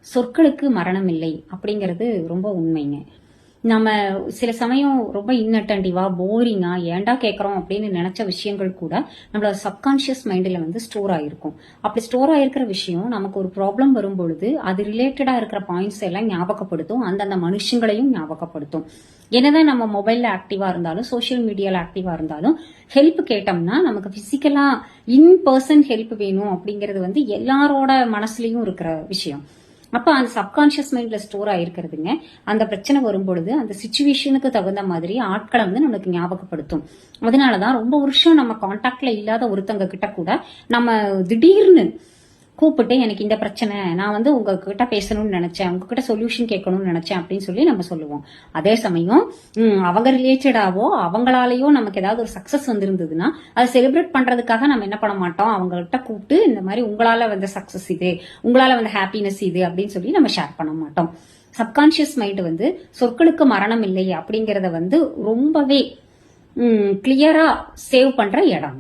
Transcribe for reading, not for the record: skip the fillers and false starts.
சொற்களுக்கு மரணம் இல்லை அப்படிங்கிறது ரொம்ப உண்மைங்க. நம்ம சில சமயம் ரொம்ப இன்னட்டன்டிவா போரிங்கா ஏன்டா கேட்கறோம் அப்படின்னு நினைச்ச விஷயங்கள் கூட நம்மளோட சப்கான்சியஸ் மைண்ட்ல வந்து ஸ்டோர் ஆயிருக்கும். அப்படி ஸ்டோர் ஆயிருக்கிற விஷயம் நமக்கு ஒரு ப்ராப்ளம் வரும் பொழுது அது ரிலேட்டடா இருக்கிற பாயிண்ட்ஸ் எல்லாம் ஞாபகப்படுத்தும், அந்தந்த மனுஷங்களையும் ஞாபகப்படுத்தும். என்னதான் நம்ம மொபைல்ல ஆக்டிவா இருந்தாலும் சோசியல் மீடியால ஆக்டிவா இருந்தாலும் ஹெல்ப் கேட்டோம்னா நமக்கு பிசிக்கலா இன் பர்சன் ஹெல்ப் வேணும் அப்படிங்கிறது வந்து எல்லாரோட மனசுலயும் இருக்கிற விஷயம். அப்ப அந்த சப்கான்சியஸ் மைண்ட்ல ஸ்டோர் ஆயிருக்கிறதுங்க அந்த பிரச்சனை வரும் பொழுது அந்த சிச்சுவேஷனுக்கு தகுந்த மாதிரி ஆட்களை வந்து நமக்கு ஞாபகப்படுத்தும். அதனாலதான் ரொம்ப வருஷம் நம்ம கான்டாக்ட்ல இல்லாத ஒருத்தங்க கிட்ட கூட நம்ம திடீர்னு கூப்பிட்டு எனக்கு இந்த பிரச்சனை, நான் வந்து உங்ககிட்ட பேசணும்னு நினைச்சேன், உங்ககிட்ட சொல்யூஷன் கேட்கணும்னு நினைச்சேன் அப்படின்னு சொல்லி நம்ம சொல்லுவோம். அதே சமயம் அவங்க ரிலேட்டடாவோ அவங்களாலேயோ நமக்கு ஏதாவது ஒரு சக்சஸ் வந்திருந்ததுன்னா அதை செலிப்ரேட் பண்றதுக்காக நம்ம என்ன பண்ண மாட்டோம், அவங்ககிட்ட கூப்பிட்டு இந்த மாதிரி உங்களால வந்த சக்சஸ் இது, உங்களால வந்த ஹாப்பினஸ் இது அப்படின்னு சொல்லி நம்ம ஷேர் பண்ண மாட்டோம். சப்கான்சியஸ் மைண்ட் வந்து சொற்களுக்கு மரணம் இல்லை அப்படிங்கறத வந்து ரொம்பவே கிளியரா சேவ் பண்ற இடம்.